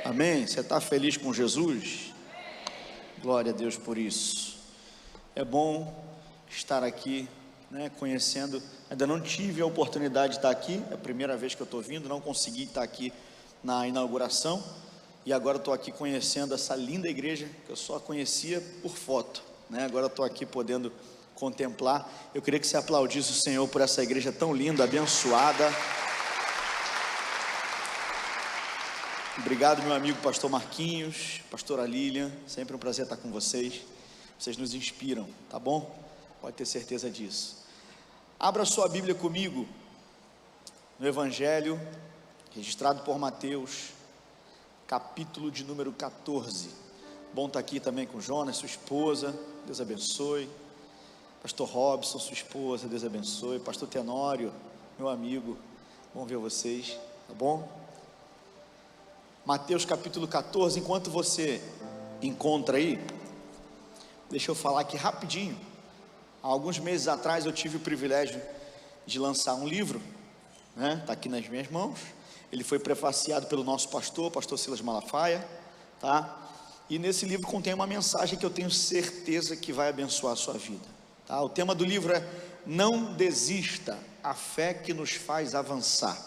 Amém? Você está feliz com Jesus? Glória a Deus por isso. É bom estar aqui, conhecendo. Ainda não tive a oportunidade de estar aqui, é a primeira vez que eu estou vindo, não consegui estar aqui na inauguração, e agora estou aqui conhecendo essa linda igreja, que eu só conhecia por foto, agora estou aqui podendo contemplar. Eu queria que você aplaudisse o Senhor por essa igreja tão linda, abençoada. Obrigado, meu amigo pastor Marquinhos, pastora Lilian, sempre um prazer estar com vocês. Vocês nos inspiram, tá bom? Pode ter certeza disso. Abra sua Bíblia comigo no Evangelho registrado por Mateus, capítulo de número 14. Bom estar aqui também com Jonas, sua esposa, Deus abençoe. Pastor Robson, sua esposa, Deus abençoe. Pastor Tenório, meu amigo, bom ver vocês, tá bom? Mateus capítulo 14, enquanto você encontra aí, deixa eu falar aqui rapidinho. Há alguns meses atrás eu tive o privilégio de lançar um livro, está aqui nas minhas mãos. Ele foi prefaciado pelo nosso pastor Silas Malafaia, tá? E nesse livro contém uma mensagem que eu tenho certeza que vai abençoar a sua vida, tá? O tema do livro é: não desista, a fé que nos faz avançar.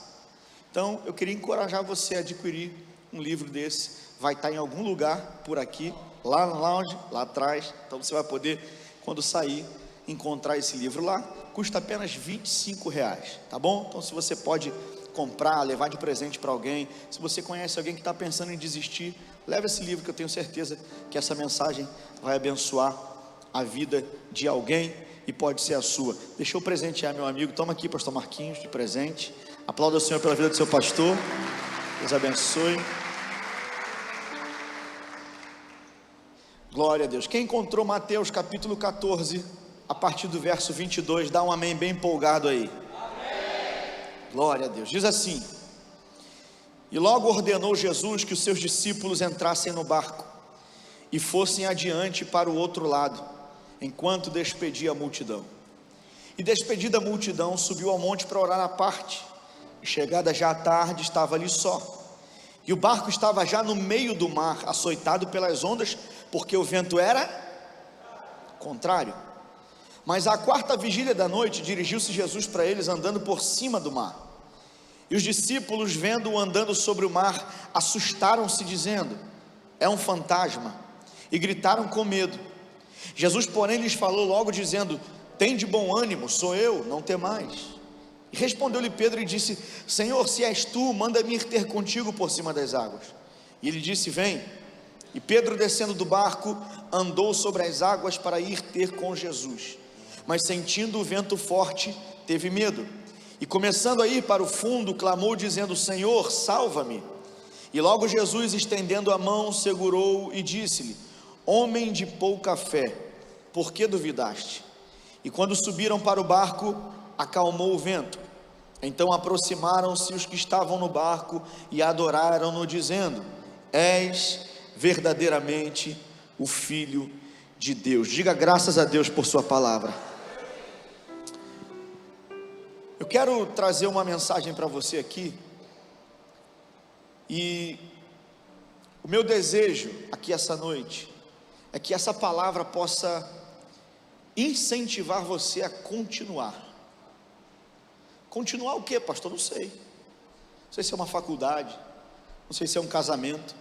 Então eu queria encorajar você a adquirir um livro desse. Vai estar em algum lugar por aqui, lá no lounge, lá atrás. Então você vai poder, quando sair, encontrar esse livro lá. Custa apenas R$25, tá bom? Então se você pode comprar, levar de presente para alguém, se você conhece alguém que está pensando em desistir, leve esse livro, que eu tenho certeza que essa mensagem vai abençoar a vida de alguém e pode ser a sua. Deixa eu presentear meu amigo. Toma aqui, pastor Marquinhos, de presente. Aplauda o Senhor pela vida do seu pastor. Deus abençoe. Glória a Deus. Quem encontrou Mateus capítulo 14, a partir do verso 22, dá um amém bem empolgado aí. Amém. Glória a Deus. Diz assim: e logo ordenou Jesus que os seus discípulos entrassem no barco e fossem adiante para o outro lado, enquanto despedia a multidão. E despedida a multidão, subiu ao monte para orar à parte. E chegada já a tarde, estava ali só. E o barco estava já no meio do mar, açoitado pelas ondas, porque o vento era contrário. Mas à quarta vigília da noite, dirigiu-se Jesus para eles andando por cima do mar. E os discípulos, vendo-o andando sobre o mar, assustaram-se, dizendo: é um fantasma, e gritaram com medo. Jesus, porém, lhes falou logo, dizendo: tende bom ânimo, sou eu, não temais. E respondeu-lhe Pedro e disse: Senhor, se és tu, manda-me ir ter contigo por cima das águas. E ele disse: vem. E Pedro, descendo do barco, andou sobre as águas para ir ter com Jesus. Mas sentindo o vento forte, teve medo. E começando a ir para o fundo, clamou dizendo: Senhor, salva-me. E logo Jesus, estendendo a mão, segurou-o e disse-lhe: homem de pouca fé, por que duvidaste? E quando subiram para o barco, acalmou o vento. Então aproximaram-se os que estavam no barco e adoraram-no, dizendo: és verdadeiramente o Filho de Deus. Diga graças a Deus por sua palavra. Eu quero trazer uma mensagem para você aqui, e o meu desejo aqui essa noite é que essa palavra possa incentivar você a continuar. Continuar o que, pastor? Não sei. Não sei se é uma faculdade, não sei se é um casamento,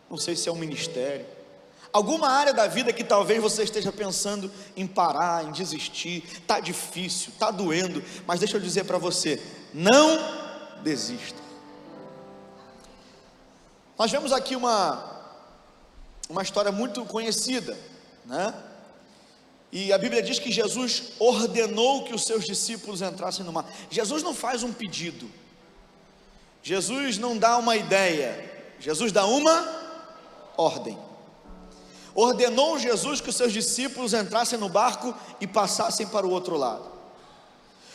não sei se é um ministério, alguma área da vida que talvez você esteja pensando em parar, em desistir. Está difícil, está doendo, mas deixa eu dizer para você: não desista. Nós vemos aqui uma história muito conhecida, E a Bíblia diz que Jesus ordenou que os seus discípulos entrassem no mar. Jesus não faz um pedido, Jesus não dá uma ideia, Jesus dá uma ordem. Ordenou Jesus que os seus discípulos entrassem no barco e passassem para o outro lado.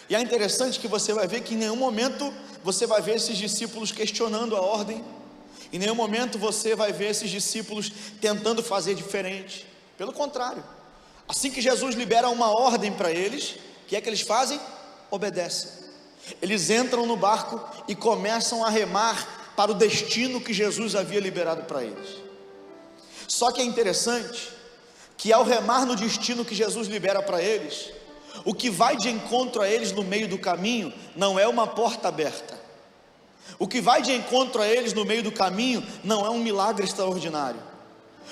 E é interessante que você vai ver que em nenhum momento você vai ver esses discípulos questionando a ordem, em nenhum momento você vai ver esses discípulos tentando fazer diferente. Pelo contrário, assim que Jesus libera uma ordem para eles, o que é que eles fazem? Obedecem. Eles entram no barco e começam a remar para o destino que Jesus havia liberado para eles. Só que é interessante que ao remar no destino que Jesus libera para eles, o que vai de encontro a eles no meio do caminho não é uma porta aberta. O que vai de encontro a eles no meio do caminho não é um milagre extraordinário.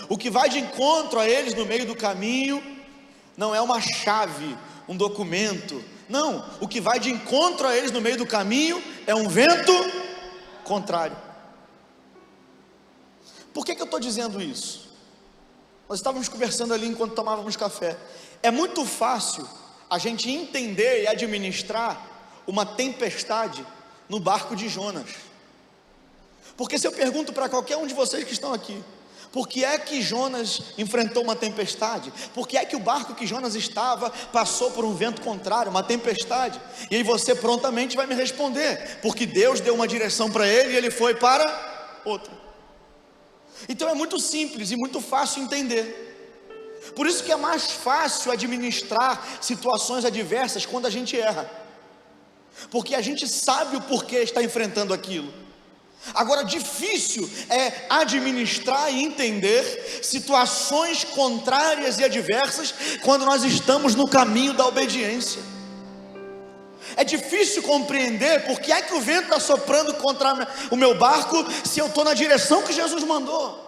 O que vai de encontro a eles no meio do caminho não é uma chave, um documento. Não, o que vai de encontro a eles no meio do caminho é um vento contrário. Por que eu estou dizendo isso? Nós estávamos conversando ali enquanto tomávamos café. É muito fácil a gente entender e administrar uma tempestade no barco de Jonas. Porque se eu pergunto para qualquer um de vocês que estão aqui, por que é que Jonas enfrentou uma tempestade? Por que é que o barco que Jonas estava passou por um vento contrário, uma tempestade? E aí você prontamente vai me responder, porque Deus deu uma direção para ele e ele foi para outra. Então é muito simples e muito fácil entender. Por isso que é mais fácil administrar situações adversas quando a gente erra, porque a gente sabe o porquê está enfrentando aquilo. Agora, difícil é administrar e entender situações contrárias e adversas quando nós estamos no caminho da obediência. É difícil compreender por que é que o vento está soprando contra o meu barco se eu estou na direção que Jesus mandou.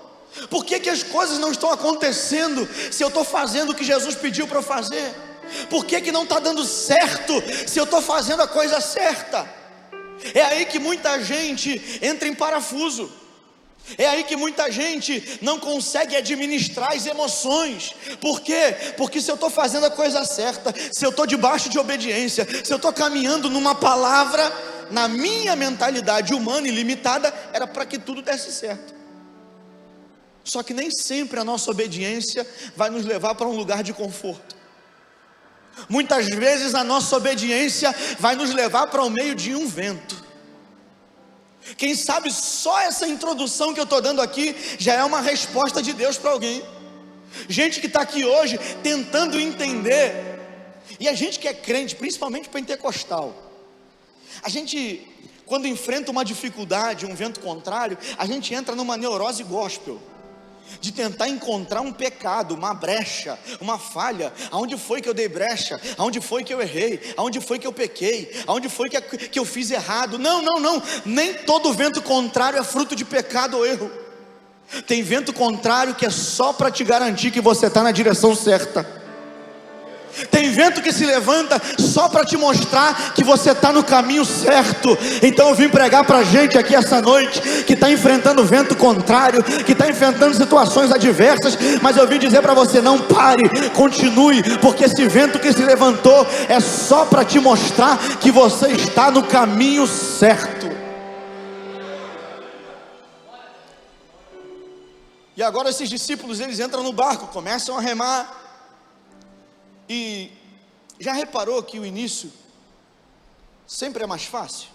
Por que que as coisas não estão acontecendo se eu estou fazendo o que Jesus pediu para eu fazer? Por que que não está dando certo se eu estou fazendo a coisa certa? É aí que muita gente entra em parafuso. É aí que muita gente não consegue administrar as emoções. Por quê? Porque se eu estou fazendo a coisa certa, se eu estou debaixo de obediência, se eu estou caminhando numa palavra, na minha mentalidade humana e limitada, era para que tudo desse certo. Só que nem sempre a nossa obediência vai nos levar para um lugar de conforto. Muitas vezes a nossa obediência vai nos levar para o meio de um vento. Quem sabe só essa introdução que eu estou dando aqui já é uma resposta de Deus para alguém. Gente que está aqui hoje tentando entender. E a gente que é crente, principalmente pentecostal, a gente, quando enfrenta uma dificuldade, um vento contrário, a gente entra numa neurose gospel, de tentar encontrar um pecado, uma brecha, uma falha. Aonde foi que eu dei brecha? Aonde foi que eu errei? Aonde foi que eu pequei? Aonde foi que eu fiz errado? Não, nem todo vento contrário é fruto de pecado ou erro. Tem vento contrário que é só para te garantir que você está na direção certa. Tem vento que se levanta só para te mostrar que você está no caminho certo. Então eu vim pregar para a gente aqui essa noite que está enfrentando vento contrário, que está enfrentando situações adversas, mas eu vim dizer para você: não pare, continue, porque esse vento que se levantou é só para te mostrar que você está no caminho certo. E agora esses discípulos, eles entram no barco, começam a remar. E já reparou que o início sempre é mais fácil?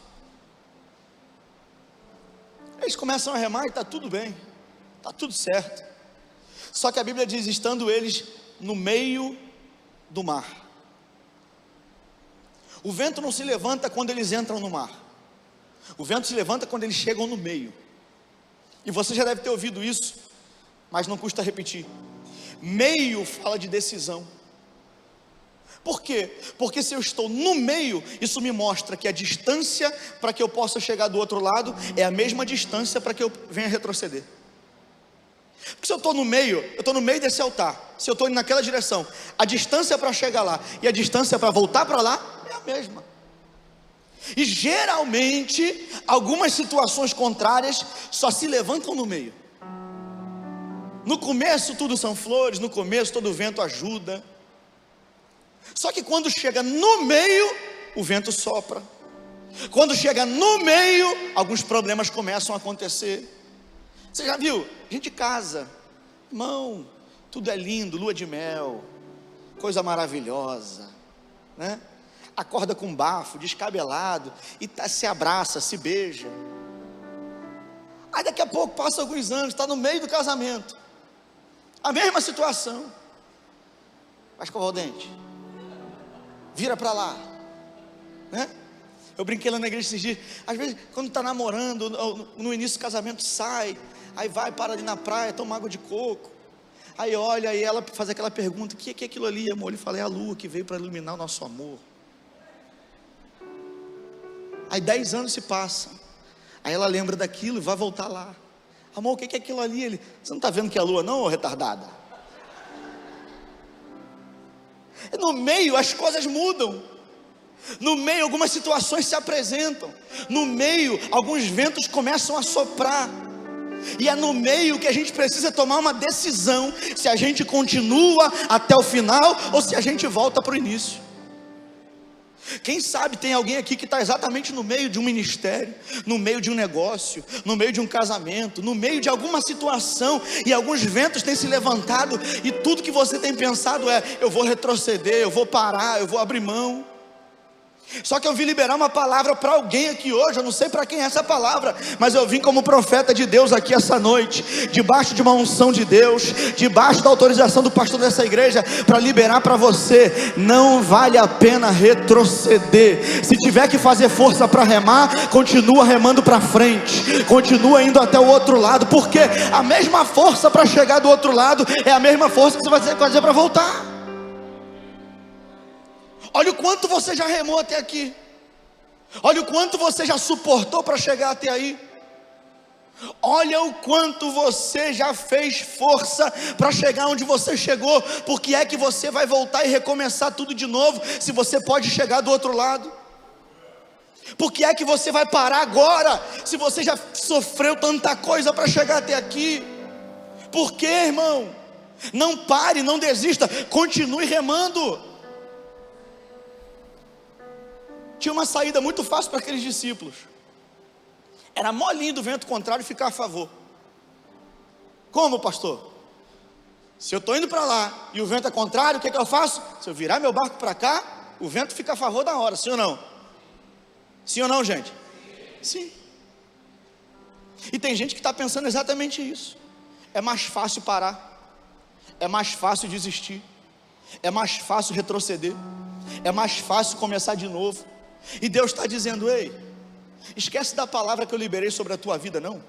Eles começam a remar e está tudo bem, está tudo certo. Só que a Bíblia diz: estando eles no meio do mar. O vento não se levanta quando eles entram no mar. O vento se levanta quando eles chegam no meio. E você já deve ter ouvido isso, mas não custa repetir. Meio fala de decisão. Por quê? Porque se eu estou no meio, isso me mostra que a distância para que eu possa chegar do outro lado é a mesma distância para que eu venha retroceder. Porque se eu estou no meio, eu estou no meio desse altar, se eu estou indo naquela direção, a distância para chegar lá e a distância para voltar para lá é a mesma. E geralmente, algumas situações contrárias só se levantam no meio. No começo tudo são flores, no começo todo vento ajuda. Só que quando chega no meio, o vento sopra. Quando chega no meio, alguns problemas começam a acontecer. Você já viu? A gente casa, irmão, tudo é lindo, lua de mel, coisa maravilhosa, né? Acorda com bafo, descabelado, e se abraça, se beija. Aí daqui a pouco, passa alguns anos, está no meio do casamento, a mesma situação. Vai escovar o dente, vira para lá, né? Eu brinquei lá na igreja esses dias. Às vezes, quando está namorando, no início do casamento sai, aí vai, para ali na praia, toma água de coco. Aí olha, aí ela faz aquela pergunta: o que é aquilo ali, amor? Ele fala: é a lua que veio para iluminar o nosso amor. Aí 10 anos se passam, aí ela lembra daquilo e vai voltar lá. Amor, o que é aquilo ali? Ele: você não está vendo que é a lua não, ô retardada? No meio as coisas mudam, no meio algumas situações se apresentam, no meio alguns ventos começam a soprar, e é no meio que a gente precisa tomar uma decisão, se a gente continua até o final, ou se a gente volta para o início. Quem sabe tem alguém aqui que está exatamente no meio de um ministério, no meio de um negócio, no meio de um casamento, no meio de alguma situação, e alguns ventos têm se levantado, e tudo que você tem pensado é: eu vou retroceder, eu vou parar, eu vou abrir mão. Só que eu vim liberar uma palavra para alguém aqui hoje. Eu não sei para quem é essa palavra, mas eu vim como profeta de Deus aqui essa noite, debaixo de uma unção de Deus, debaixo da autorização do pastor dessa igreja, para liberar para você: não vale a pena retroceder. Se tiver que fazer força para remar, continua remando para frente, continua indo até o outro lado, porque a mesma força para chegar do outro lado é a mesma força que você vai fazer para voltar. Olha o quanto você já remou até aqui, olha o quanto você já suportou para chegar até aí, olha o quanto você já fez força para chegar onde você chegou. Por que é que você vai voltar e recomeçar tudo de novo, se você pode chegar do outro lado? Por que é que você vai parar agora, se você já sofreu tanta coisa para chegar até aqui? Por que, irmão? Não pare, não desista, continue remando. Tinha uma saída muito fácil para aqueles discípulos. Era molinho do vento contrário ficar a favor. Como, pastor? Se eu estou indo para lá e o vento é contrário, o que eu faço? Se eu virar meu barco para cá, o vento fica a favor da hora, sim ou não? Sim ou não, gente? Sim. E tem gente que está pensando exatamente isso. É mais fácil parar, é mais fácil desistir, é mais fácil retroceder, é mais fácil começar de novo. E Deus está dizendo: ei, esquece da palavra que eu liberei sobre a tua vida, não.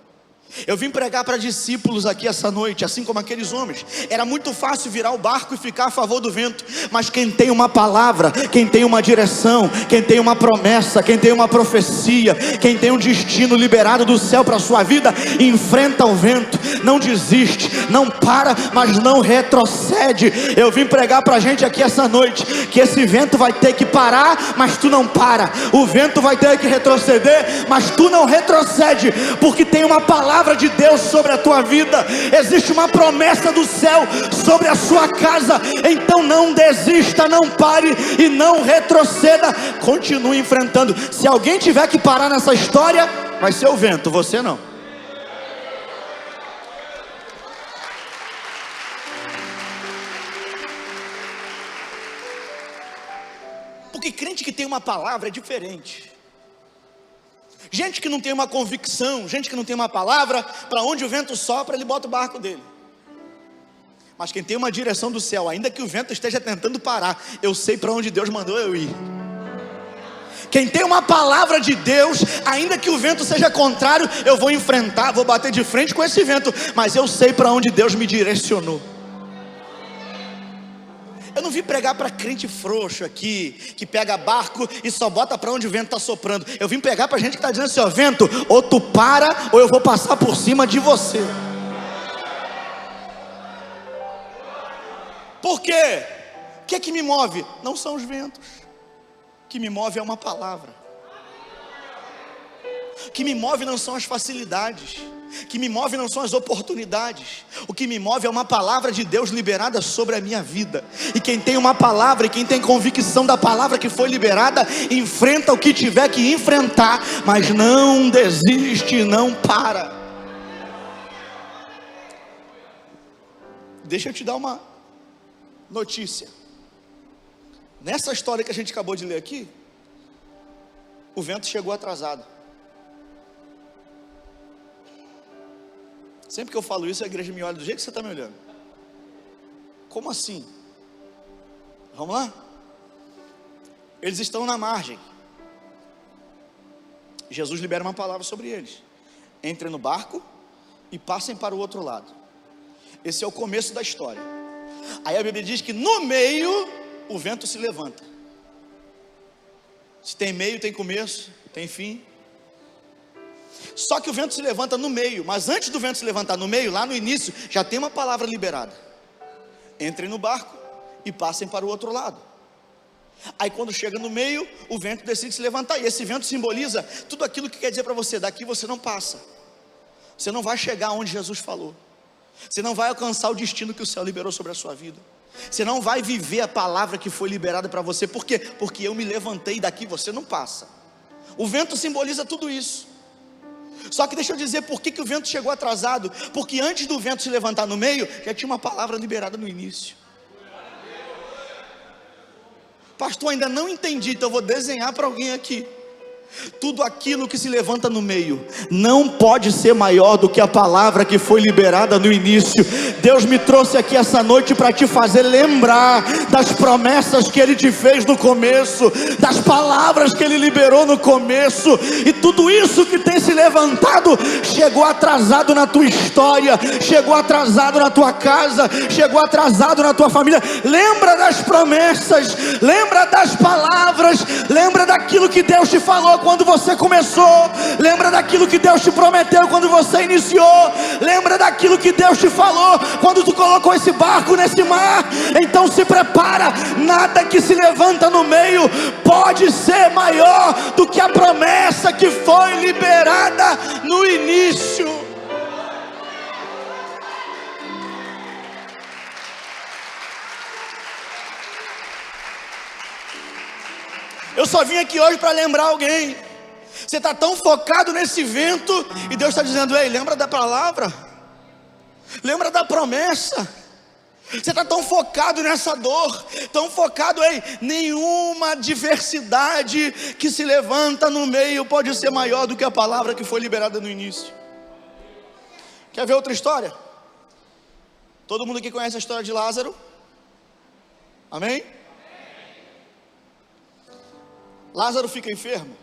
Eu vim pregar para discípulos aqui essa noite, assim como aqueles homens. Era muito fácil virar o barco e ficar a favor do vento, mas quem tem uma palavra, quem tem uma direção, quem tem uma promessa, quem tem uma profecia, quem tem um destino liberado do céu para a sua vida, enfrenta o vento, não desiste, não para, mas não retrocede. Eu vim pregar para a gente aqui essa noite, que esse vento vai ter que parar, mas tu não para. O vento vai ter que retroceder, mas tu não retrocede, porque tem uma palavra de Deus sobre a tua vida, existe uma promessa do céu sobre a sua casa. Então não desista, não pare e não retroceda, continue enfrentando. Se alguém tiver que parar nessa história, vai ser o vento, você não. Porque crente que tem uma palavra é diferente. Gente que não tem uma convicção, gente que não tem uma palavra, para onde o vento sopra, ele bota o barco dele. Mas quem tem uma direção do céu, ainda que o vento esteja tentando parar, eu sei para onde Deus mandou eu ir. Quem tem uma palavra de Deus, ainda que o vento seja contrário, eu vou enfrentar, vou bater de frente com esse vento, mas eu sei para onde Deus me direcionou. Eu não vim pregar para crente frouxo aqui, que pega barco e só bota para onde o vento está soprando. Eu vim pregar para gente que está dizendo assim: ó, vento, ou tu para, ou eu vou passar por cima de você. Por quê? O que é que me move? Não são os ventos. O que me move é uma palavra. O que me move não são as facilidades. O que me move não são as oportunidades. O que me move é uma palavra de Deus liberada sobre a minha vida. E quem tem uma palavra e quem tem convicção da palavra que foi liberada, enfrenta o que tiver que enfrentar, mas não desiste, não para. Deixa eu te dar uma notícia. Nessa história que a gente acabou de ler aqui, o vento chegou atrasado. Sempre que eu falo isso, a igreja me olha do jeito que você está me olhando. Como assim? Vamos lá? Eles estão na margem. Jesus libera uma palavra sobre eles: entrem no barco e passem para o outro lado. Esse é o começo da história. Aí a Bíblia diz que no meio o vento se levanta. Se tem meio, tem começo, tem fim. Só que o vento se levanta no meio, mas antes do vento se levantar no meio, lá no início, já tem uma palavra liberada: entrem no barco e passem para o outro lado. Aí quando chega no meio, o vento decide se levantar, e esse vento simboliza tudo aquilo que quer dizer para você: daqui você não passa, você não vai chegar onde Jesus falou, você não vai alcançar o destino que o céu liberou sobre a sua vida, você não vai viver a palavra que foi liberada para você. Por quê? Porque eu me levantei, daqui você não passa. O vento simboliza tudo isso. Só que deixa eu dizer por que o vento chegou atrasado. Porque antes do vento se levantar no meio, já tinha uma palavra liberada no início. Pastor, ainda não entendi, então eu vou desenhar para alguém aqui. Tudo aquilo que se levanta no meio não pode ser maior do que a palavra que foi liberada no início. Deus me trouxe aqui essa noite para te fazer lembrar das promessas que Ele te fez no começo, das palavras que Ele liberou no começo. E tudo isso que tem se levantado chegou atrasado na tua história, chegou atrasado na tua casa, chegou atrasado na tua família. Lembra das promessas, lembra das palavras, lembra daquilo que Deus te falou quando você começou, lembra daquilo que Deus te prometeu quando você iniciou, lembra daquilo que Deus te falou quando tu colocou esse barco nesse mar. Então se prepara, nada que se levanta no meio pode ser maior do que a promessa que foi liberada no início. Eu só vim aqui hoje para lembrar alguém. Você está tão focado nesse vento, e Deus está dizendo: ei, lembra da palavra, lembra da promessa. Você está tão focado nessa dor, tão focado em nenhuma adversidade que se levanta no meio pode ser maior do que a palavra que foi liberada no início. Quer ver outra história? Todo mundo aqui conhece a história de Lázaro? Amém? Lázaro fica enfermo.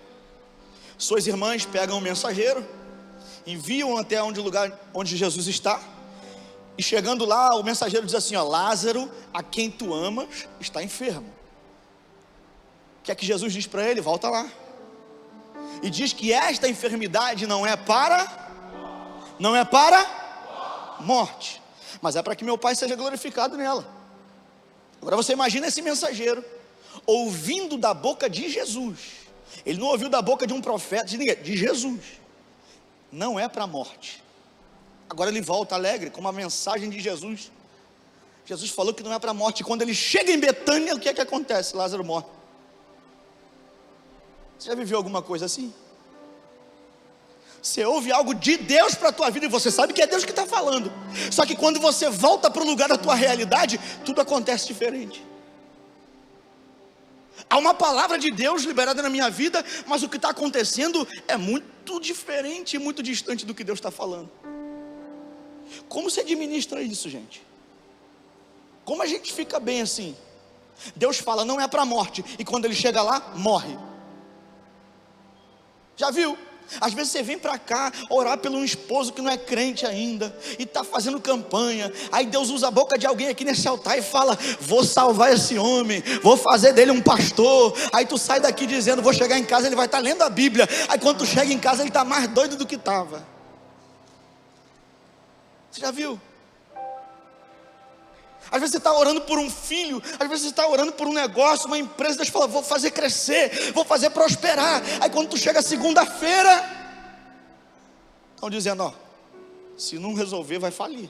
Suas irmãs pegam um mensageiro, enviam até o lugar onde Jesus está, e chegando lá, o mensageiro diz assim: ó, Lázaro, a quem tu amas, está enfermo. O que é que Jesus diz para ele? Volta lá. E diz que esta enfermidade não é para morte, mas é para que meu Pai seja glorificado nela. Agora você imagina esse mensageiro ouvindo da boca de Jesus. Ele não ouviu da boca de um profeta, de ninguém, de Jesus. Não é para a morte. Agora ele volta alegre com uma mensagem de Jesus. Jesus falou que não é para a morte. E quando ele chega em Betânia, o que é que acontece? Lázaro morre. Você já viveu alguma coisa assim? Você ouve algo de Deus para a tua vida e você sabe que é Deus que está falando. Só que quando você volta para o lugar da tua realidade, tudo acontece diferente. Há uma palavra de Deus liberada na minha vida, mas o que está acontecendo é muito diferente e muito distante do que Deus está falando. Como se administra isso, gente? Como a gente fica bem assim? Deus fala, não é para a morte, e quando ele chega lá, morre. Já viu? Às vezes você vem para cá orar pelo um esposo que não é crente ainda, e está fazendo campanha. Aí Deus usa a boca de alguém aqui nesse altar e fala: vou salvar esse homem, vou fazer dele um pastor. Aí tu sai daqui dizendo: vou chegar em casa, ele vai estar lendo a Bíblia. Aí quando tu chega em casa, ele está mais doido do que estava. Você já viu? Às vezes você está orando por um filho, às vezes você está orando por um negócio, uma empresa. Deus fala: vou fazer crescer, vou fazer prosperar. Aí quando tu chega segunda-feira, estão dizendo: ó, se não resolver vai falir.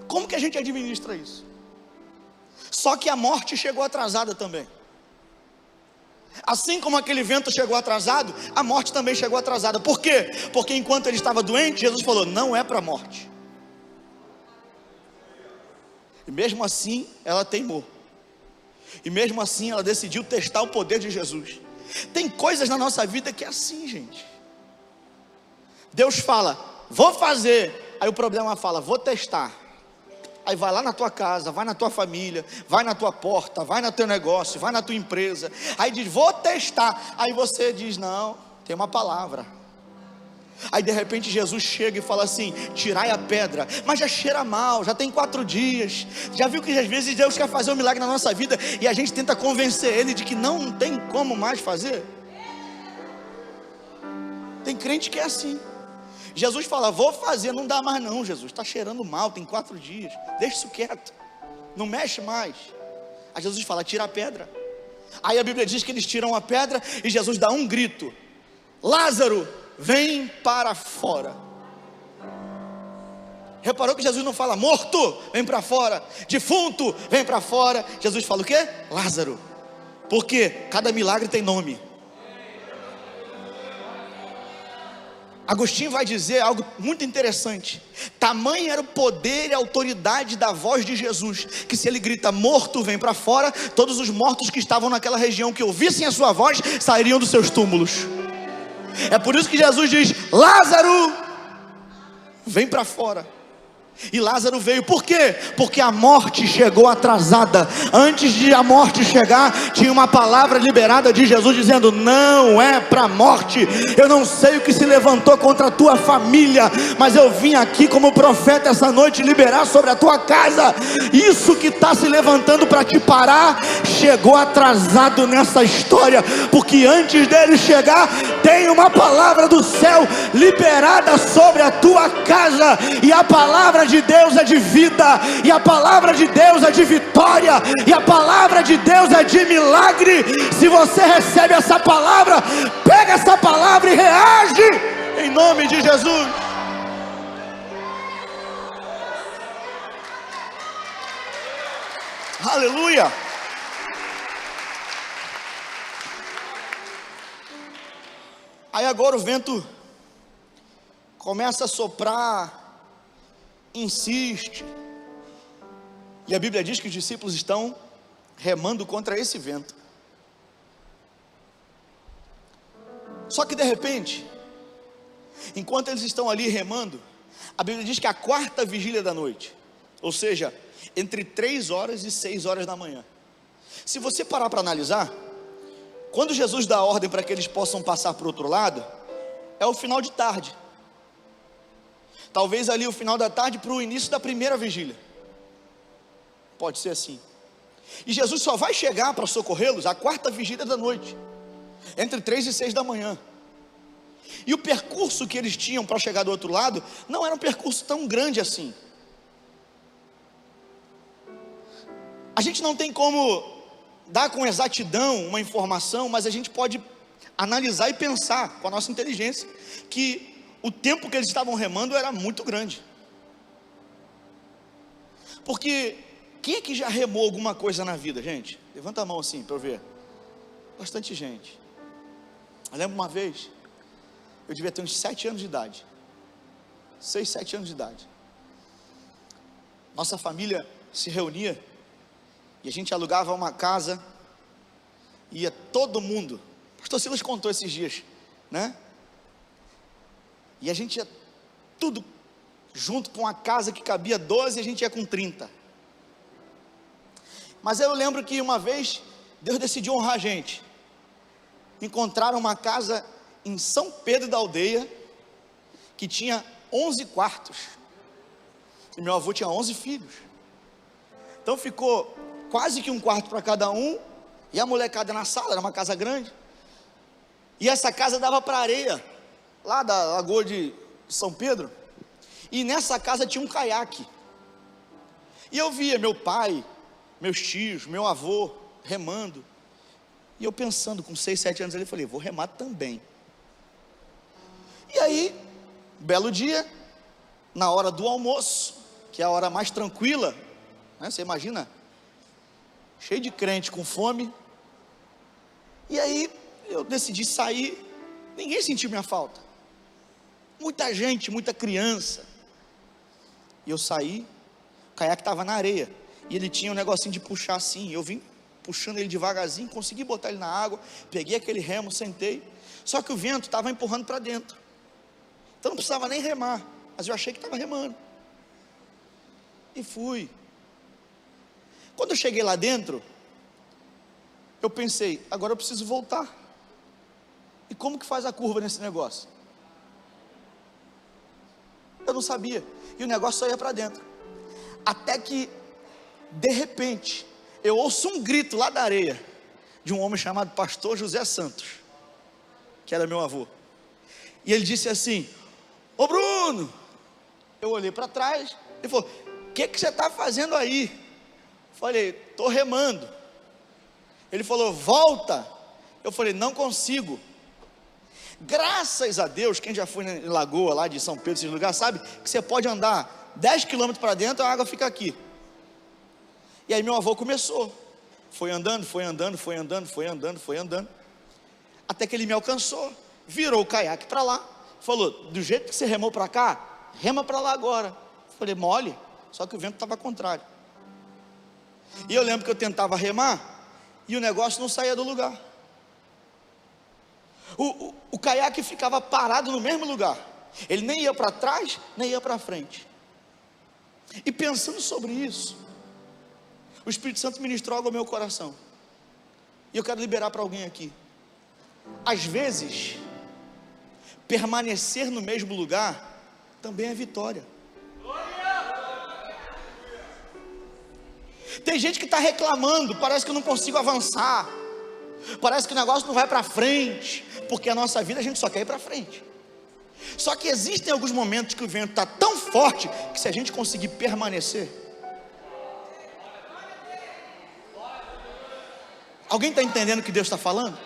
Como que a gente administra isso? Só que a morte chegou atrasada também. Assim como aquele vento chegou atrasado, a morte também chegou atrasada. Por quê? Porque enquanto ele estava doente, Jesus falou: não é para a morte. E mesmo assim, ela teimou. E mesmo assim, ela decidiu testar o poder de Jesus. Tem coisas na nossa vida que é assim, gente. Deus fala: vou fazer. Aí o problema fala: vou testar. Aí vai lá na tua casa, vai na tua família, vai na tua porta, vai no teu negócio, vai na tua empresa. Aí diz, vou testar. Aí você diz, não, tem uma palavra. Aí de repente Jesus chega e fala assim, tirai a pedra. Mas já cheira mal, já tem 4 dias. Já viu que às vezes Deus quer fazer um milagre na nossa vida e a gente tenta convencer Ele de que não tem como mais fazer? Tem crente que é assim. Jesus fala, vou fazer, não dá mais não, Jesus, está cheirando mal, tem 4 dias, deixa isso quieto, não mexe mais. Aí Jesus fala, tira a pedra. Aí a Bíblia diz que eles tiram a pedra e Jesus dá um grito, Lázaro, vem para fora. Reparou que Jesus não fala, morto, vem para fora, defunto, vem para fora. Jesus fala o quê? Lázaro. Por quê? Cada milagre tem nome. Agostinho vai dizer algo muito interessante. Tamanho era o poder e a autoridade da voz de Jesus, que se ele grita morto, vem para fora, todos os mortos que estavam naquela região que ouvissem a sua voz, sairiam dos seus túmulos. É por isso que Jesus diz, Lázaro, vem para fora. E Lázaro veio, por quê? Porque a morte chegou atrasada. Antes de a morte chegar, tinha uma palavra liberada de Jesus dizendo, não é para a morte. Eu não sei o que se levantou contra a tua família, mas eu vim aqui como profeta essa noite liberar sobre a tua casa. Isso que está se levantando para te parar, chegou atrasado nessa história, porque antes dele chegar, tem uma palavra do céu liberada sobre a tua casa. E a palavra de Deus é de vida, e a palavra de Deus é de vitória, e a palavra de Deus é de milagre. Se você recebe essa palavra, pega essa palavra e reage em nome de Jesus. Aleluia. Aí agora o vento começa a soprar, insiste, e a Bíblia diz que os discípulos estão remando contra esse vento. Só que de repente, enquanto eles estão ali remando, a Bíblia diz que a 4ª vigília da noite, ou seja, entre 3 horas e 6 horas da manhã. Se você parar para analisar, quando Jesus dá a ordem para que eles possam passar para o outro lado, é o final de tarde. Talvez ali o final da tarde para o início da 1ª vigília. Pode ser assim. E Jesus só vai chegar para socorrê-los à 4ª vigília da noite, entre 3 e 6 da manhã. E o percurso que eles tinham para chegar do outro lado não era um percurso tão grande assim. A gente não tem como dar com exatidão uma informação, mas a gente pode analisar e pensar com a nossa inteligência que o tempo que eles estavam remando era muito grande. Porque quem é que já remou alguma coisa na vida, gente? Levanta a mão assim para eu ver. Bastante gente. Eu lembro uma vez, eu devia ter uns 7 anos de idade, 6, 7 anos de idade. Nossa família se reunia e a gente alugava uma casa, ia todo mundo. O pastor Silas contou esses dias, né? E a gente ia tudo junto com uma casa que cabia 12 e a gente ia com 30. Mas eu lembro que uma vez Deus decidiu honrar a gente. Encontraram uma casa em São Pedro da Aldeia que tinha 11 quartos. E meu avô tinha 11 filhos. Então ficou quase que um quarto para cada um, e a molecada na sala, era uma casa grande. E essa casa dava para areia, lá da Lagoa de São Pedro, e nessa casa tinha um caiaque, e eu via meu pai, meus tios, meu avô remando, e eu pensando com 6, 7 anos, eu falei, vou remar também. E aí, belo dia, na hora do almoço, que é a hora mais tranquila, né? Você imagina, cheio de crente com fome, e aí eu decidi sair, ninguém sentiu minha falta, muita gente, muita criança, e eu saí, o caiaque estava na areia, e ele tinha um negocinho de puxar assim, eu vim puxando ele devagarzinho, consegui botar ele na água, peguei aquele remo, sentei, só que o vento estava empurrando para dentro, então não precisava nem remar, mas eu achei que estava remando, e fui, Quando eu cheguei lá dentro, eu pensei, agora eu preciso voltar. E como que faz a curva nesse negócio? Eu não sabia, e o negócio só ia para dentro, até que, de repente, eu ouço um grito lá da areia, de um homem chamado pastor José Santos, que era meu avô, e ele disse assim: ô Bruno, eu olhei para trás, ele falou: o que você está fazendo aí? Eu falei: estou remando. Ele falou: volta. Eu falei: não consigo. Graças a Deus, quem já foi na lagoa lá de São Pedro, esse lugar, sabe que você pode andar 10 quilômetros para dentro, a água fica aqui. E aí meu avô começou, foi andando, até que ele me alcançou, virou o caiaque para lá, falou: do jeito que você remou para cá, rema para lá agora. Eu falei: mole, só que o vento estava contrário. E eu lembro que eu tentava remar, e o negócio não saía do lugar. O caiaque ficava parado no mesmo lugar, ele nem ia para trás, nem ia para frente. E pensando sobre isso, o Espírito Santo ministrou algo ao meu coração, e eu quero liberar para alguém aqui. Às vezes, permanecer no mesmo lugar também é vitória. Tem gente que está reclamando, parece que eu não consigo avançar, parece que o negócio não vai para frente, porque a nossa vida a gente só quer ir para frente. Só que existem alguns momentos que o vento está tão forte, que se a gente conseguir permanecer. Alguém está entendendo o que Deus está falando?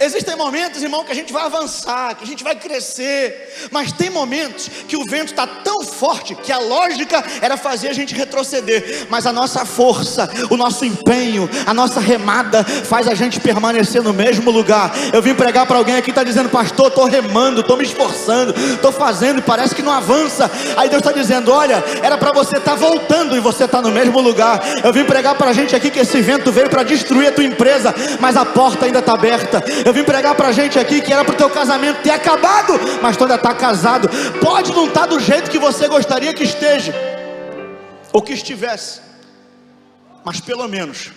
Existem momentos, irmão, que a gente vai avançar, que a gente vai crescer, mas tem momentos que o vento está tão forte, que a lógica era fazer a gente retroceder, mas a nossa força, o nosso empenho, a nossa remada, faz a gente permanecer no mesmo lugar. Eu vim pregar para alguém aqui que está dizendo: pastor, estou remando, estou me esforçando, estou fazendo e parece que não avança. Aí Deus está dizendo: olha, era para você estar voltando e você está no mesmo lugar. Eu vim pregar para a gente aqui que esse vento veio para destruir a tua empresa, mas a porta ainda está aberta. Eu vim pregar pra gente aqui que era pro teu casamento ter acabado, mas tu ainda está casado. Pode não estar do jeito que você gostaria que esteja, ou que estivesse, mas pelo menos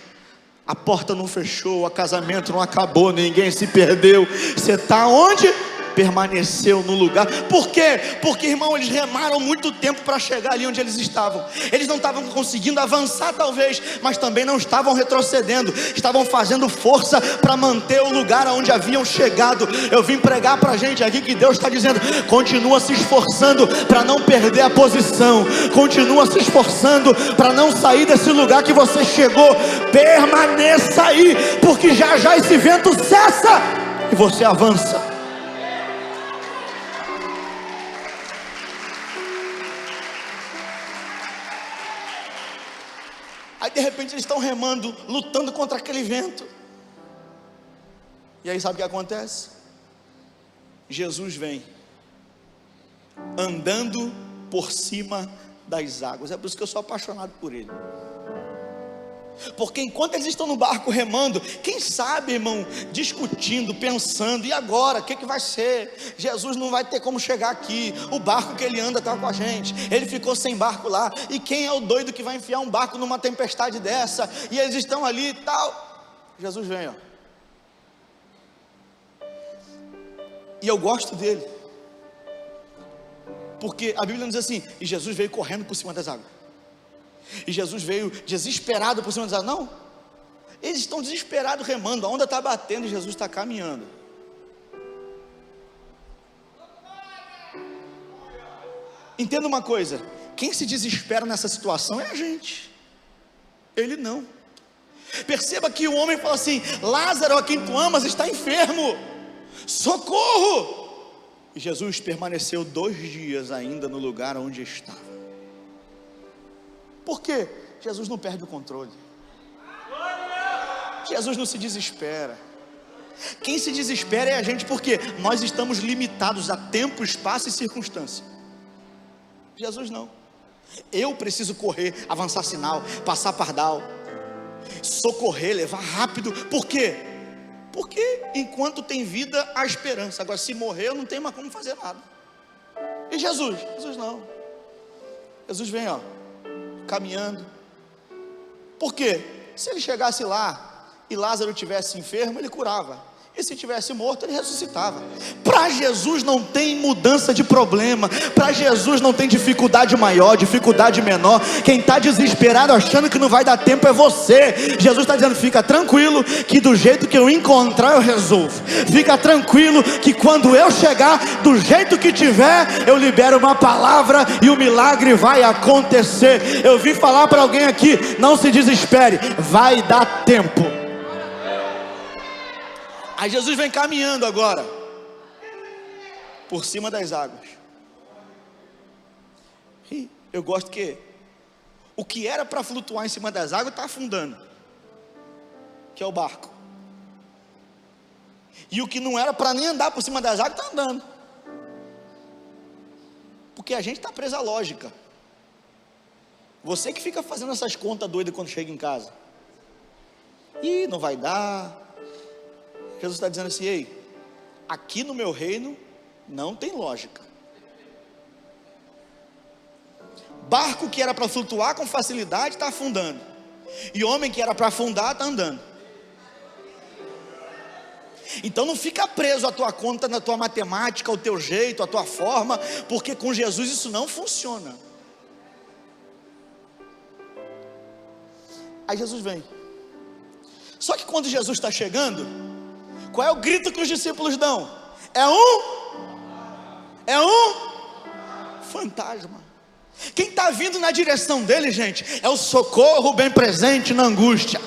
a porta não fechou, o casamento não acabou, ninguém se perdeu. Você está onde? Permaneceu no lugar. Por quê? Porque, irmão, eles remaram muito tempo para chegar ali onde eles estavam. Eles não estavam conseguindo avançar talvez, mas também não estavam retrocedendo, estavam fazendo força para manter o lugar aonde haviam chegado. Eu vim pregar para a gente aqui que Deus está dizendo: continua se esforçando para não perder a posição, continua se esforçando para não sair desse lugar que você chegou. Permaneça aí, porque já já esse vento cessa e você avança. Aí de repente eles estão remando, lutando contra aquele vento. E aí sabe o que acontece? Jesus vem andando por cima das águas. É por isso que eu sou apaixonado por ele. Porque enquanto eles estão no barco remando, quem sabe, irmão, discutindo, pensando: e agora, o que vai ser? Jesus não vai ter como chegar aqui, o barco que ele anda está com a gente, ele ficou sem barco lá, e quem é o doido que vai enfiar um barco numa tempestade dessa? E eles estão ali e tal. Jesus vem, ó. E eu gosto dele, porque a Bíblia nos diz assim: e Jesus veio correndo por cima das águas. E Jesus veio desesperado por cima das águas. Não, eles estão desesperados remando, a onda está batendo e Jesus está caminhando. Entenda uma coisa: quem se desespera nessa situação é a gente, ele não. Perceba que o homem fala assim: Lázaro, a quem tu amas, está enfermo, socorro. E Jesus permaneceu 2 dias ainda no lugar onde estava. Por quê? Jesus não perde o controle, Jesus não se desespera. Quem se desespera é a gente, porque nós estamos limitados a tempo, espaço e circunstância. Jesus não. Eu preciso correr, avançar sinal, passar pardal, socorrer, levar rápido. Por quê? Porque enquanto tem vida, há esperança. Agora se morrer, eu não tenho mais como fazer nada. E Jesus? Jesus não. Jesus vem, ó, caminhando, Por quê? Se ele chegasse lá e Lázaro tivesse enfermo, ele curava. E se tivesse morto, ele ressuscitava. Para Jesus não tem mudança de problema. Para Jesus não tem dificuldade maior, dificuldade menor. Quem está desesperado achando que não vai dar tempo é você. Jesus está dizendo: fica tranquilo, que do jeito que eu encontrar eu resolvo. Fica tranquilo, que quando eu chegar, do jeito que tiver, eu libero uma palavra e o milagre vai acontecer. Eu vim falar para alguém aqui: não se desespere, vai dar tempo. Aí Jesus vem caminhando agora por cima das águas. E eu gosto que o que era para flutuar em cima das águas está afundando, que é o barco. E o que não era para nem andar por cima das águas está andando, porque a gente está preso à lógica. Você que fica fazendo essas contas doidas quando chega em casa. Ih, não vai dar. Jesus está dizendo assim: ei, aqui no meu reino não tem lógica. Barco que era para flutuar com facilidade está afundando, e homem que era para afundar está andando. Então não fica preso à tua conta, na tua matemática, ao teu jeito, à tua forma, porque com Jesus isso não funciona. Aí Jesus vem. Só que quando Jesus está chegando, qual é o grito que os discípulos dão? É um fantasma. Quem está vindo na direção deles, gente, é o socorro bem presente na angústia.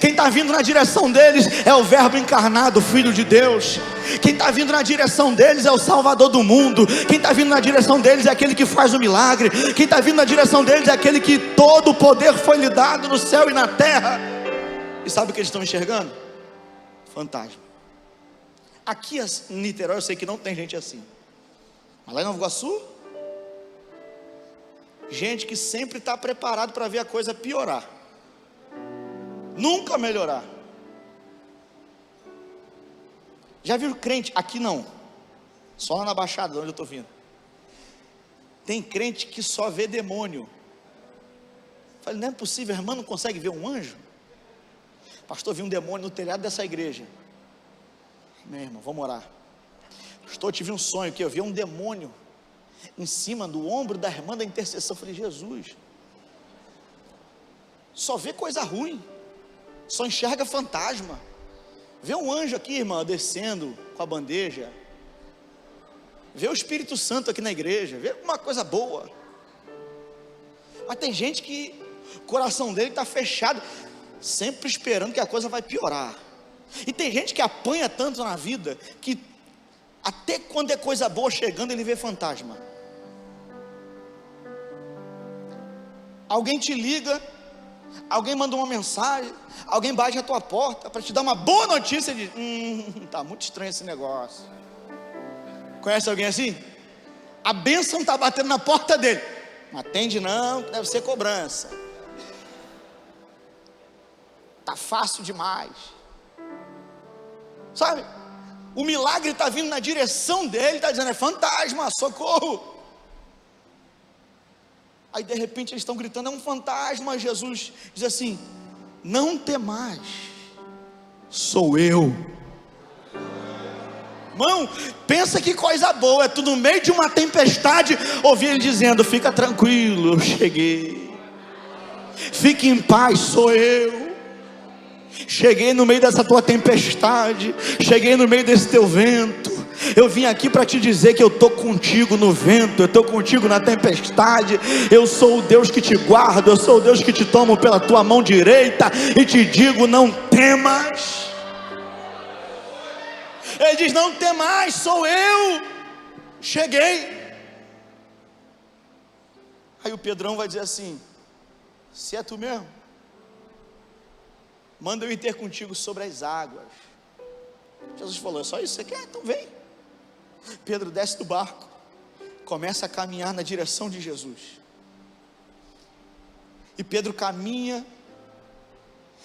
Quem está vindo na direção deles é o Verbo encarnado, Filho de Deus. Quem está vindo na direção deles é o Salvador do mundo. Quem está vindo na direção deles é aquele que faz o milagre. Quem está vindo na direção deles é aquele que todo o poder foi lhe dado no céu e na terra. E sabe o que eles estão enxergando? Fantasma. Aqui em Niterói eu sei que não tem gente assim, mas lá em Nova Iguaçu, gente que sempre está preparado para ver a coisa piorar, nunca melhorar. Já viram crente? Aqui não, só lá na Baixada, de onde eu estou vindo. Tem crente que só vê demônio. Falei: não é possível, a irmã não consegue ver um anjo? Pastor, vi um demônio no telhado dessa igreja. Meu irmão, vamos orar. Pastor, eu tive um sonho que eu vi um demônio em cima do ombro da irmã da intercessão. Eu falei: Jesus, só vê coisa ruim, só enxerga fantasma. Vê um anjo aqui, irmã, descendo com a bandeja. Vê o Espírito Santo aqui na igreja. Vê uma coisa boa. Mas tem gente que o coração dele está fechado, sempre esperando que a coisa vai piorar. E tem gente que apanha tanto na vida, que até quando é coisa boa chegando, ele vê fantasma. Alguém te liga, alguém manda uma mensagem, alguém bate na tua porta para te dar uma boa notícia e diz: tá muito estranho esse negócio. Conhece alguém assim? A bênção está batendo na porta dele. Não atende não, deve ser cobrança. Tá fácil demais. Sabe? O milagre está vindo na direção dele, está dizendo: é fantasma, socorro. Aí de repente eles estão gritando: é um fantasma. Jesus diz assim: não temais, sou eu. Irmão, pensa que coisa boa, é tu no meio de uma tempestade ouvir ele dizendo: fica tranquilo, eu cheguei. Fique em paz, sou eu. Cheguei no meio dessa tua tempestade, cheguei no meio desse teu vento. Eu vim aqui para te dizer que eu estou contigo no vento, eu estou contigo na tempestade. Eu sou o Deus que te guarda, eu sou o Deus que te tomo pela tua mão direita e te digo: não temas. Ele diz: não temais, sou eu, cheguei. Aí o Pedrão vai dizer assim: se é tu mesmo, manda eu ir ter contigo sobre as águas. Jesus falou: é só isso que você quer? Então vem. Pedro desce do barco, começa a caminhar na direção de Jesus. E Pedro caminha,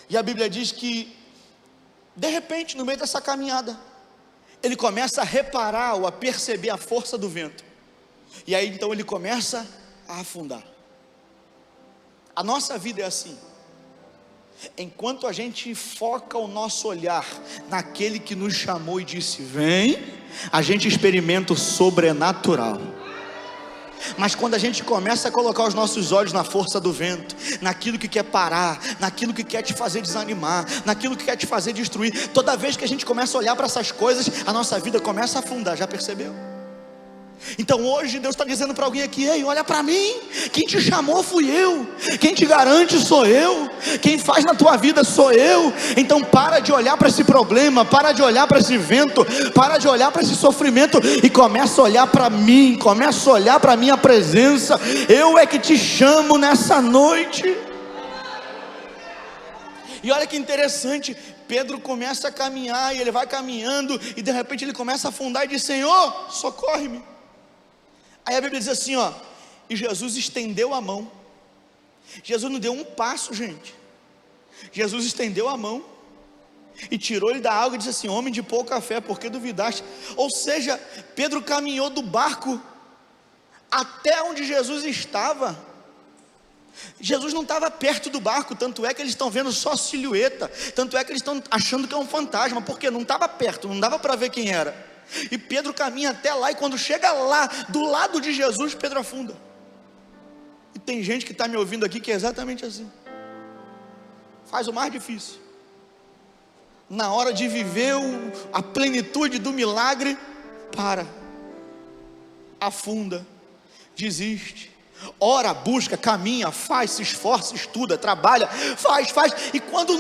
e a Bíblia diz que de repente, no meio dessa caminhada, ele começa a reparar ou a perceber a força do vento. E aí então ele começa a afundar. A nossa vida é assim. enquanto a gente foca o nosso olhar naquele que nos chamou e disse: vem, a gente experimenta o sobrenatural. Mas quando a gente começa a colocar os nossos olhos na força do vento, naquilo que quer parar, naquilo que quer te fazer desanimar, naquilo que quer te fazer destruir, toda vez que a gente começa a olhar para essas coisas, a nossa vida começa a afundar. Já percebeu? Então hoje Deus está dizendo para alguém aqui: ei, olha para mim, quem te chamou fui eu, quem te garante sou eu, quem faz na tua vida sou eu. Então para de olhar para esse problema, para de olhar para esse vento, para de olhar para esse sofrimento e começa a olhar para mim, começa a olhar para a minha presença. Eu é que te chamo nessa noite. E olha que interessante, Pedro começa a caminhar e ele vai caminhando e de repente ele começa a afundar e diz: Senhor, socorre-me. Aí a Bíblia diz assim, ó, e Jesus estendeu a mão. Jesus não deu um passo, gente. Jesus estendeu a mão e tirou ele da água e disse assim: homem de pouca fé, por que duvidaste? Ou seja, Pedro caminhou do barco até onde Jesus estava. Jesus não estava perto do barco, tanto é que eles estão vendo só silhueta, tanto é que eles estão achando que é um fantasma, porque não estava perto, não dava para ver quem era. E Pedro caminha até lá, e quando chega lá, do lado de Jesus, Pedro afunda. E tem gente que está me ouvindo aqui que é exatamente assim. Faz o mais difícil. Na hora de viver a plenitude do milagre, afunda, desiste. Ora, busca, caminha, faz, se esforça, estuda, trabalha, faz. E quando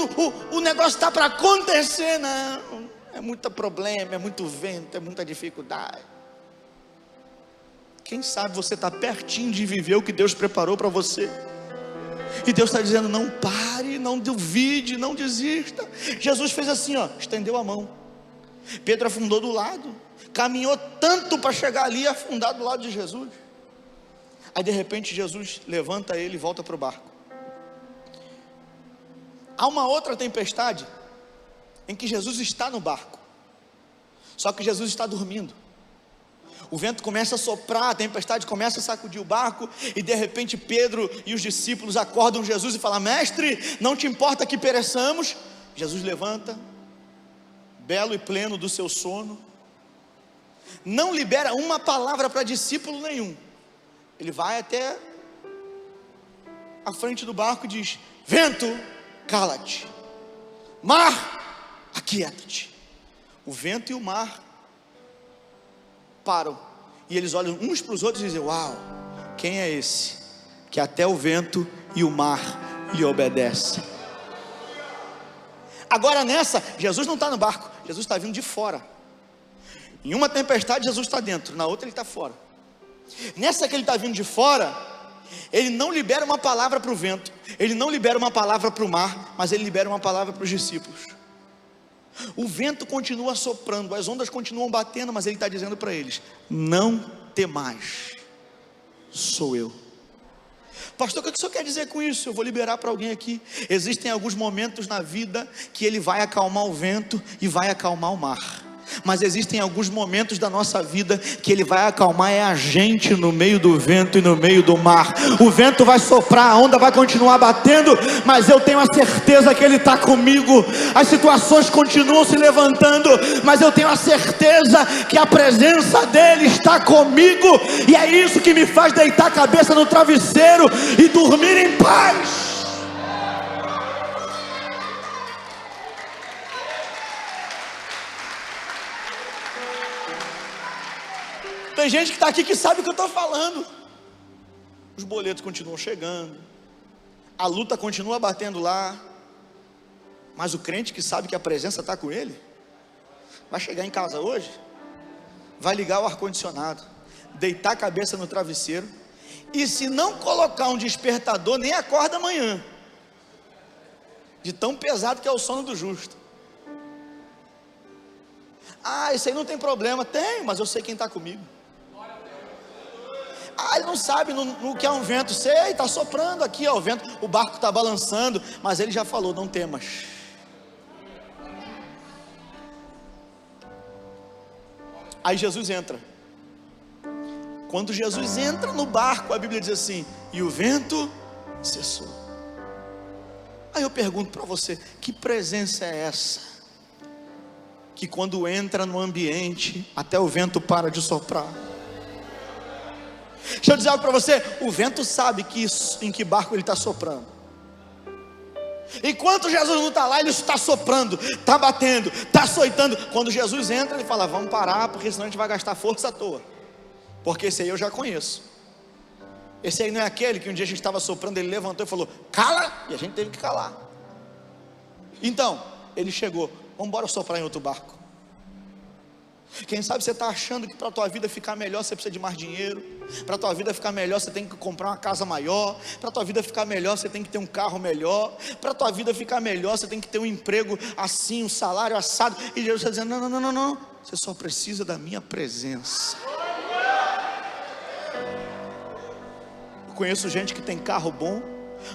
o negócio está para acontecer, não, é muito problema, é muito vento, é muita dificuldade. Quem sabe você está pertinho de viver o que Deus preparou para você. E Deus está dizendo: não pare, não duvide, não desista. Jesus fez assim, ó, estendeu a mão. Pedro afundou do lado, caminhou tanto para chegar ali e afundar do lado de Jesus. Aí de repente Jesus levanta ele e volta para o barco. Há uma outra tempestade em que Jesus está no barco, só que Jesus está dormindo. O vento começa a soprar, a tempestade começa a sacudir o barco, e de repente Pedro e os discípulos acordam Jesus e falam: mestre, não te importa que pereçamos? Jesus levanta, belo e pleno do seu sono, não libera uma palavra para discípulo nenhum. Ele vai até a frente do barco e diz: vento, cala-te, mar, aquieta-te. O vento e o mar param, e eles olham uns para os outros e dizem: uau, quem é esse que até o vento e o mar lhe obedecem? Agora nessa, Jesus não está no barco, Jesus está vindo de fora. Em uma tempestade Jesus está dentro, na outra ele está fora. Nessa que ele está vindo de fora, ele não libera uma palavra para o vento, ele não libera uma palavra para o mar, mas ele libera uma palavra para os discípulos. O vento continua soprando, as ondas continuam batendo, mas ele está dizendo para eles: não temais, sou eu. Pastor, o que o senhor quer dizer com isso? Eu vou liberar para alguém aqui. Existem alguns momentos na vida que ele vai acalmar o vento e vai acalmar o mar, mas existem alguns momentos da nossa vida que ele vai acalmar a gente no meio do vento e no meio do mar. O vento vai soprar, a onda vai continuar batendo, mas eu tenho a certeza que ele está comigo. As situações continuam se levantando, mas eu tenho a certeza que a presença dele está comigo, e é isso que me faz deitar a cabeça no travesseiro e dormir em paz. Tem gente que está aqui que sabe o que eu estou falando. Os boletos continuam chegando, a luta continua batendo lá, mas o crente que sabe que a presença está com ele, vai chegar em casa hoje, vai ligar o ar-condicionado, deitar a cabeça no travesseiro, e se não colocar um despertador, nem acorda amanhã, de tão pesado que é o sono do justo. Ah, isso aí não tem problema. Tem, mas eu sei quem está comigo. Ah, ele não sabe no que é um vento. Sei, está soprando aqui, ó, o vento, o barco está balançando, mas ele já falou: não temas. Aí Jesus entra. Quando Jesus entra no barco, a Bíblia diz assim: e o vento cessou. Aí eu pergunto para você, que presença é essa? Que quando entra no ambiente, até o vento para de soprar. Deixa eu dizer algo para você, o vento sabe em que barco ele está soprando. Enquanto Jesus não está lá, ele está soprando, está batendo, está açoitando. Quando Jesus entra, ele fala, vamos parar, porque senão a gente vai gastar força à toa. Porque esse aí eu já conheço. Esse aí não é aquele que um dia a gente estava soprando, ele levantou e falou, cala, e a gente teve que calar. Então, ele chegou, vamos embora soprar em outro barco. Quem sabe você está achando que para a tua vida ficar melhor você precisa de mais dinheiro, para a tua vida ficar melhor você tem que comprar uma casa maior, para a tua vida ficar melhor você tem que ter um carro melhor, para a tua vida ficar melhor você tem que ter um emprego assim, um salário assado. E Jesus está dizendo, não, você só precisa da minha presença. Eu conheço gente que tem carro bom,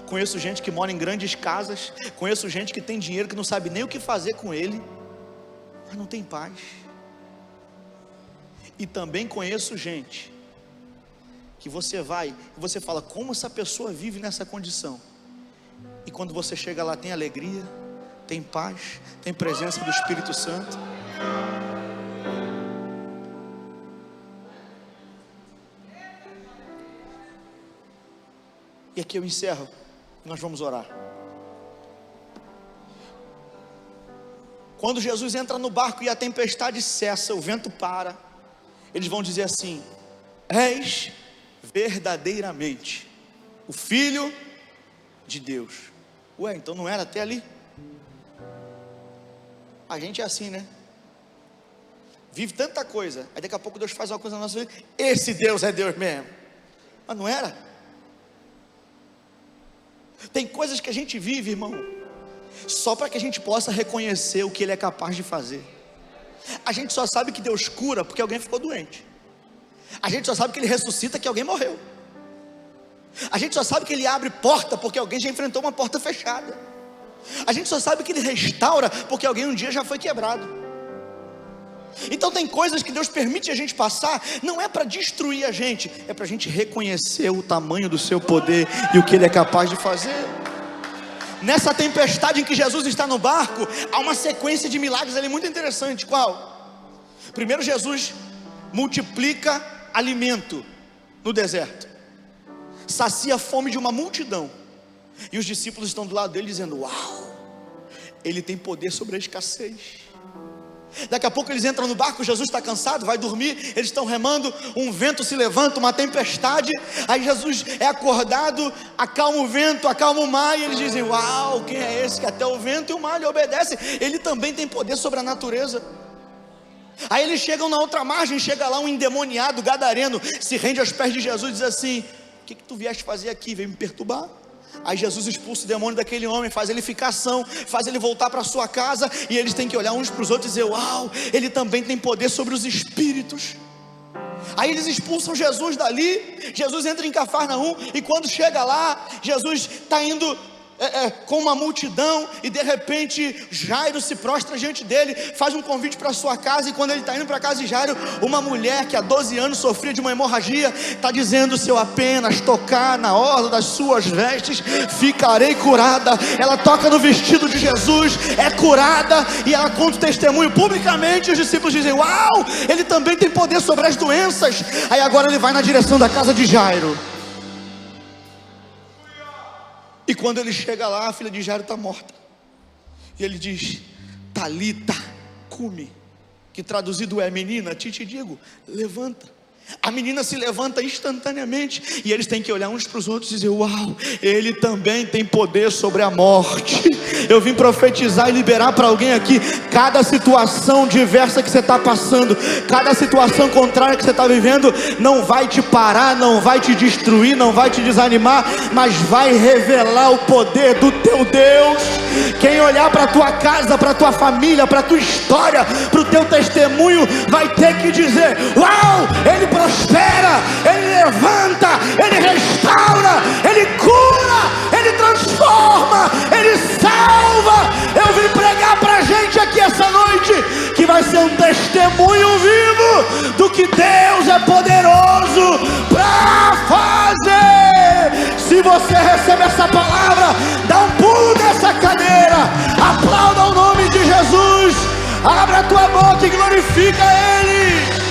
conheço gente que mora em grandes casas, conheço gente que tem dinheiro que não sabe nem o que fazer com ele, mas não tem paz. E também conheço gente que você vai e você fala, como essa pessoa vive nessa condição? E quando você chega lá tem alegria, tem paz, tem presença do Espírito Santo. E aqui eu encerro, nós vamos orar. Quando Jesus entra no barco e a tempestade cessa, o vento para, eles vão dizer assim, és verdadeiramente o Filho de Deus. Ué, então não era até ali? A gente é assim, né? Vive tanta coisa, aí daqui a pouco Deus faz uma coisa na nossa vida, esse Deus é Deus mesmo. Mas não era? Tem coisas que a gente vive, irmão, só para que a gente possa reconhecer o que Ele é capaz de fazer. A gente só sabe que Deus cura porque alguém ficou doente. A gente só sabe que Ele ressuscita que alguém morreu. A gente só sabe que Ele abre porta porque alguém já enfrentou uma porta fechada. A gente só sabe que Ele restaura porque alguém um dia já foi quebrado. Então tem coisas que Deus permite a gente passar, não é para destruir a gente, é para a gente reconhecer o tamanho do seu poder e o que Ele é capaz de fazer. Nessa tempestade em que Jesus está no barco, há uma sequência de milagres ali muito interessante. Qual? Primeiro, Jesus multiplica alimento no deserto, sacia a fome de uma multidão, e os discípulos estão do lado dele dizendo, uau, Ele tem poder sobre a escassez. Daqui a pouco eles entram no barco, Jesus está cansado, vai dormir, eles estão remando, um vento se levanta, uma tempestade, aí Jesus é acordado, acalma o vento, acalma o mar, e eles dizem, uau, quem é esse que até o vento e o mar lhe obedecem? Ele também tem poder sobre a natureza. Aí eles chegam na outra margem, chega lá um endemoniado gadareno, se rende aos pés de Jesus e diz assim, o que tu vieste fazer aqui? Veio me perturbar? Aí Jesus expulsa o demônio daquele homem, faz ele ficar são, faz ele voltar para sua casa, e eles têm que olhar uns para os outros e dizer, uau, Ele também tem poder sobre os espíritos. Aí eles expulsam Jesus dali, Jesus entra em Cafarnaum, e quando chega lá, Jesus está indo com uma multidão, e de repente Jairo se prostra diante dele, faz um convite para sua casa, e quando ele está indo para a casa de Jairo, uma mulher que há 12 anos sofria de uma hemorragia, está dizendo, se eu apenas tocar na orla das suas vestes, ficarei curada. Ela toca no vestido de Jesus, é curada, e ela conta o testemunho publicamente, e os discípulos dizem, uau, Ele também tem poder sobre as doenças. Aí agora ele vai na direção da casa de Jairo, e quando ele chega lá, a filha de Jairo está morta, e ele diz, Talita cumi, que traduzido é, menina, te digo, levanta. A menina se levanta instantaneamente, e eles têm que olhar uns para os outros e dizer, uau, Ele também tem poder sobre a morte. Eu vim profetizar e liberar para alguém aqui, cada situação diversa que você está passando, cada situação contrária que você está vivendo, não vai te parar, não vai te destruir, não vai te desanimar, mas vai revelar o poder do teu Deus. Quem olhar para a tua casa, para a tua família, para a tua história, para o teu testemunho, vai ter que dizer, uau, Ele prospera, Ele levanta, Ele restaura, Ele cura, Ele transforma, Ele salva. Eu vim pregar pra gente aqui essa noite, que vai ser um testemunho vivo do que Deus é poderoso pra fazer. Se você recebe essa palavra, dá um pulo nessa Abra a tua boca e glorifica Ele.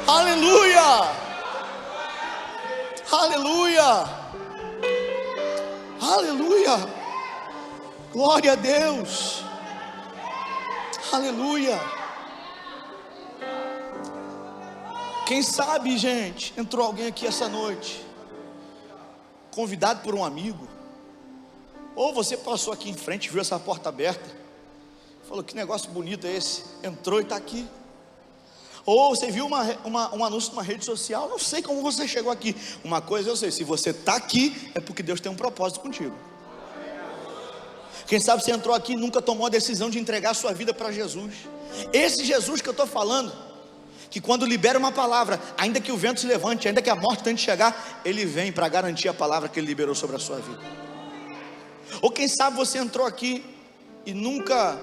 Aleluia, aleluia, aleluia, glória a Deus, aleluia. Quem sabe, gente, entrou alguém aqui essa noite, convidado por um amigo, ou você passou aqui em frente, viu essa porta aberta, falou: que negócio bonito é esse? Entrou e está aqui. Ou você viu um anúncio numa rede social, não sei como você chegou aqui. Uma coisa eu sei, se você está aqui, é porque Deus tem um propósito contigo. Quem sabe você entrou aqui e nunca tomou a decisão de entregar a sua vida para Jesus. Esse Jesus que eu estou falando, que quando libera uma palavra, ainda que o vento se levante, ainda que a morte tente chegar, Ele vem para garantir a palavra que Ele liberou sobre a sua vida. Ou quem sabe você entrou aqui e nunca,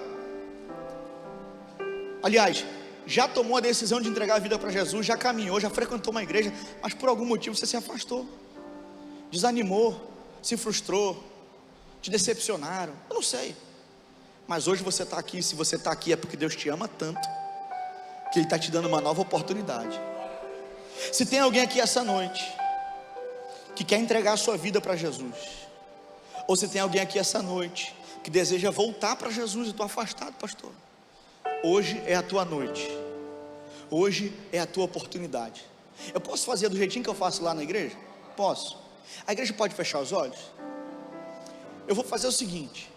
aliás, já tomou a decisão de entregar a vida para Jesus, já caminhou, já frequentou uma igreja, mas por algum motivo você se afastou, desanimou, se frustrou, te decepcionaram, eu não sei. Mas hoje você está aqui. Se você está aqui é porque Deus te ama tanto, que Ele está te dando uma nova oportunidade. Se tem alguém aqui essa noite que quer entregar a sua vida para Jesus, ou se tem alguém aqui essa noite que deseja voltar para Jesus, eu estou afastado, pastor, hoje é a tua noite, hoje é a tua oportunidade. Eu posso fazer do jeitinho que eu faço lá na igreja? Posso. A igreja pode fechar os olhos? Eu vou fazer o seguinte,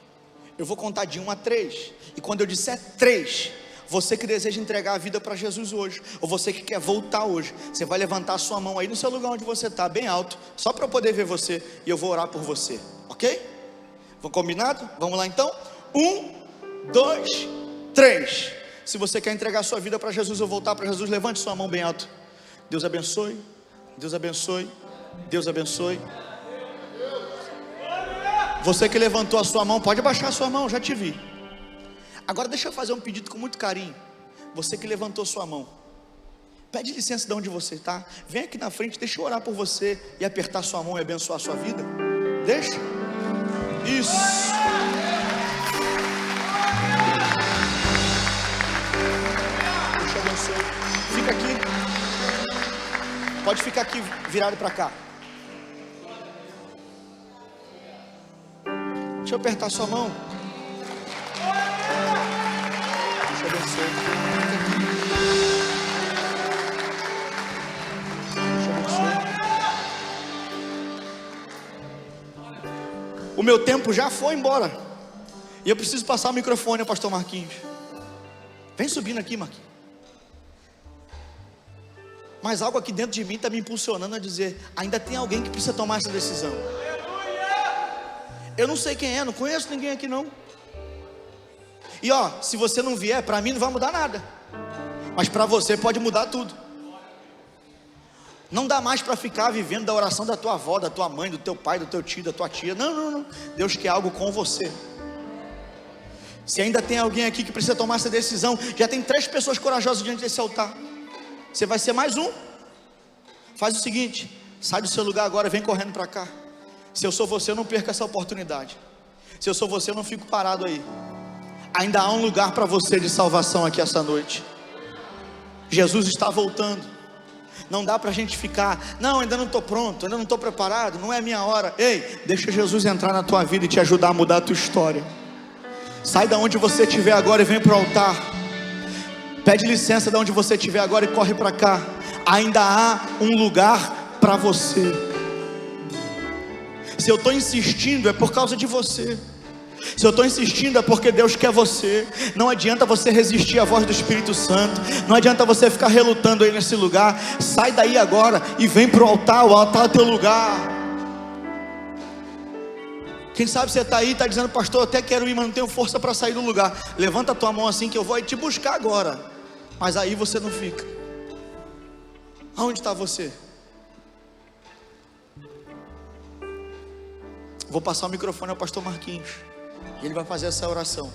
eu vou contar de 1 a 3, e quando eu disser 3, você que deseja entregar a vida para Jesus hoje, ou você que quer voltar hoje, você vai levantar a sua mão aí no seu lugar onde você está, bem alto, só para eu poder ver você, e eu vou orar por você, ok? Vamos combinado? Vamos lá então? 1, 2, 3. Se você quer entregar a sua vida para Jesus ou voltar para Jesus, levante sua mão bem alto. Deus abençoe, Deus abençoe, Deus abençoe. Você que levantou a sua mão, pode abaixar a sua mão, já te vi. Agora deixa eu fazer um pedido com muito carinho. Você que levantou sua mão, pede licença de onde você está, vem aqui na frente, deixa eu orar por você e apertar sua mão e abençoar a sua vida. Deixa. Isso. Deus te abençoe. Fica aqui. Pode ficar aqui virado para cá. Deixa eu apertar sua mão. Deus te abençoe. Deus te abençoe. O meu tempo já foi embora. E eu preciso passar o microfone ao pastor Marquinhos. Vem subindo aqui, Marquinhos. Mas algo aqui dentro de mim está me impulsionando a dizer: ainda tem alguém que precisa tomar essa decisão. Eu não sei quem é, não conheço ninguém aqui não. E ó, se você não vier, para mim não vai mudar nada, mas para você pode mudar tudo. Não dá mais para ficar vivendo da oração da tua avó, da tua mãe, do teu pai, do teu tio, da tua tia. Não, não, não. Deus quer algo com você. Se ainda tem alguém aqui que precisa tomar essa decisão, já tem 3 pessoas corajosas diante desse altar. Você vai ser mais um. Faz o seguinte, sai do seu lugar agora e vem correndo para cá. Se eu sou você, eu não perco essa oportunidade. Se eu sou você, eu não fico parado aí. Ainda há um lugar para você de salvação aqui essa noite. Jesus está voltando. Não dá para a gente ficar: não, ainda não estou pronto, ainda não estou preparado, não é a minha hora. Ei, deixa Jesus entrar na tua vida e te ajudar a mudar a tua história. Sai da onde você estiver agora e vem para o altar. Pede licença de onde você estiver agora e corre para cá. Ainda há um lugar para você. Se eu estou insistindo é por causa de você. Se eu estou insistindo é porque Deus quer você. Não adianta você resistir à voz do Espírito Santo. Não adianta você ficar relutando aí nesse lugar. Sai daí agora e vem para o altar. O altar é o teu lugar. Quem sabe você está aí e está dizendo: pastor, eu até quero ir, mas não tenho força para sair do lugar. Levanta a tua mão assim que eu vou aí te buscar agora. Mas aí você não fica. Aonde está você? Vou passar o microfone ao pastor Marquinhos, e ele vai fazer essa oração.